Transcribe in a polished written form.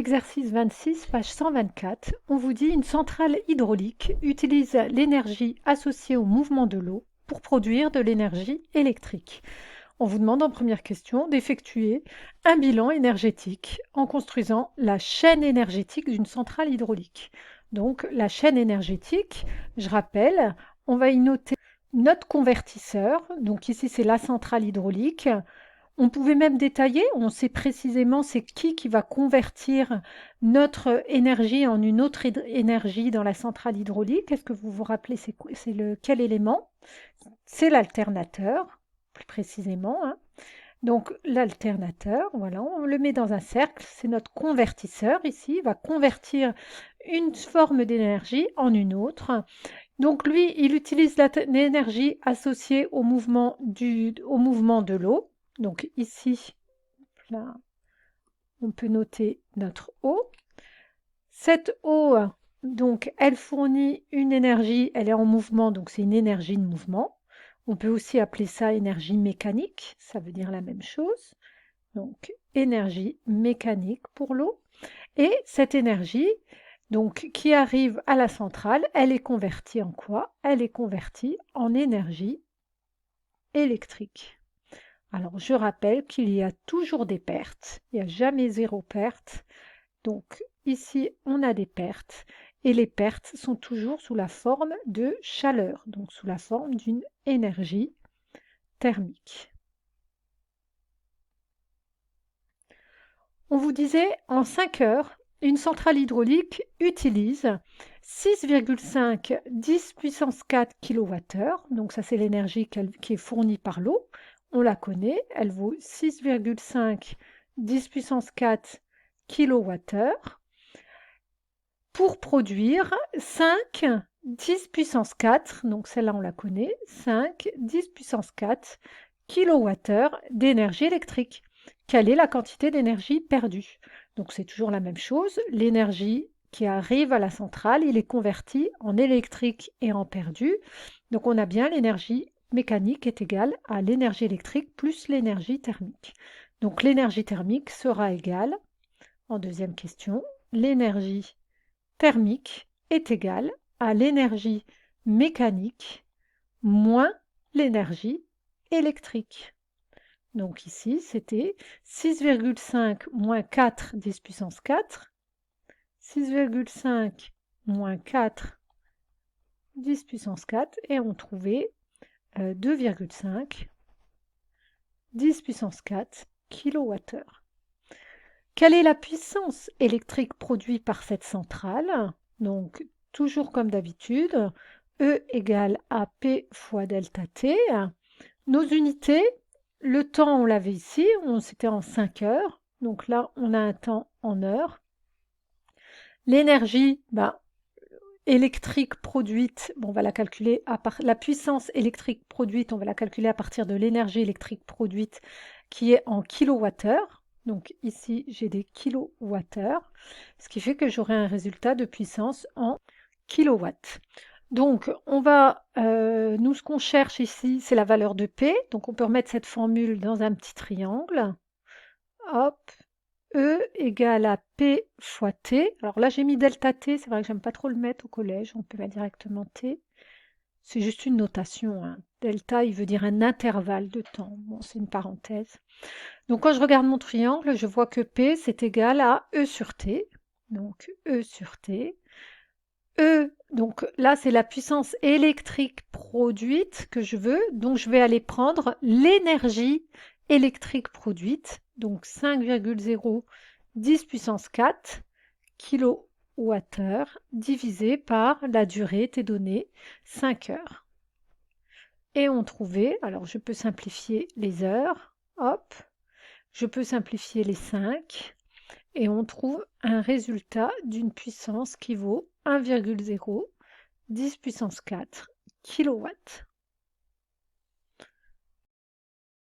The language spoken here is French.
exercice 26, page 124, on vous dit une centrale hydraulique utilise l'énergie associée au mouvement de l'eau pour produire de l'énergie électrique. On vous demande en première question d'effectuer un bilan énergétique en construisant la chaîne énergétique d'une centrale hydraulique. Donc la chaîne énergétique, je rappelle, on va y noter notre convertisseur, donc ici c'est la centrale hydraulique. On pouvait même détailler, on sait précisément c'est qui va convertir notre énergie en une autre énergie dans la centrale hydraulique. Est-ce que vous vous rappelez quel élément? C'est l'alternateur, plus précisément, hein. Donc l'alternateur, voilà, on le met dans un cercle, c'est notre convertisseur ici, il va convertir une forme d'énergie en une autre. Donc lui, il utilise l'énergie associée au mouvement de l'eau. Donc ici, là, on peut noter notre eau. Cette eau, donc, elle fournit une énergie, elle est en mouvement, donc c'est une énergie de mouvement. On peut aussi appeler ça énergie mécanique, ça veut dire la même chose. Donc énergie mécanique pour l'eau. Et cette énergie, donc, qui arrive à la centrale, elle est convertie en quoi? Elle est convertie en énergie électrique. Alors, je rappelle qu'il y a toujours des pertes, il n'y a jamais zéro perte. Donc, ici, on a des pertes et les pertes sont toujours sous la forme de chaleur, donc sous la forme d'une énergie thermique. On vous disait, en 5 heures, une centrale hydraulique utilise 6,5 10 puissance 4 kWh, donc ça c'est l'énergie qui est fournie par l'eau, on la connaît, elle vaut 6,5 10 puissance 4 kWh, pour produire 5 10 puissance 4, donc celle-là on la connaît, 5 10 puissance 4 kWh d'énergie électrique. Quelle est la quantité d'énergie perdue? Donc c'est toujours la même chose, l'énergie qui arrive à la centrale, il est converti en électrique et en perdu. Donc on a bien l'énergie mécanique est égale à l'énergie électrique plus l'énergie thermique. Donc l'énergie thermique sera égale, en deuxième question, l'énergie thermique est égale à l'énergie mécanique moins l'énergie électrique. Donc ici, c'était 6,5 moins 4 10 puissance 4, 6,5 moins 4 10 puissance 4, et on trouvait 2,5 10 puissance 4 kWh. Quelle est la puissance électrique produite par cette centrale? Donc, toujours comme d'habitude, E égale à P fois delta T. Nos unités, le temps, on l'avait ici, c'était en 5 heures. Donc là, on a un temps en heures. L'énergie électrique produite, on va la calculer la puissance électrique produite, on va la calculer à partir de l'énergie électrique produite qui est en kilowattheures. Donc ici, j'ai des kilowattheures, ce qui fait que j'aurai un résultat de puissance en kilowatts. Donc, nous, ce qu'on cherche ici, c'est la valeur de P. Donc, on peut remettre cette formule dans un petit triangle. Hop, E égale à P fois T. Alors là, j'ai mis delta T. C'est vrai que j'aime pas trop le mettre au collège. On peut mettre directement T. C'est juste une notation, hein. Delta, il veut dire un intervalle de temps. Bon, c'est une parenthèse. Donc, quand je regarde mon triangle, je vois que P, c'est égal à E sur T. Donc, E sur T. E, donc là, c'est la puissance électrique produite que je veux. Donc, je vais aller prendre l'énergie électrique produite. Donc, 5,0 10 puissance 4 kWh divisé par la durée T donnée, 5 heures. Et on trouvait, alors je peux simplifier les heures, hop, je peux simplifier les 5, et on trouve un résultat d'une puissance qui vaut 1,0 10 puissance 4 kW.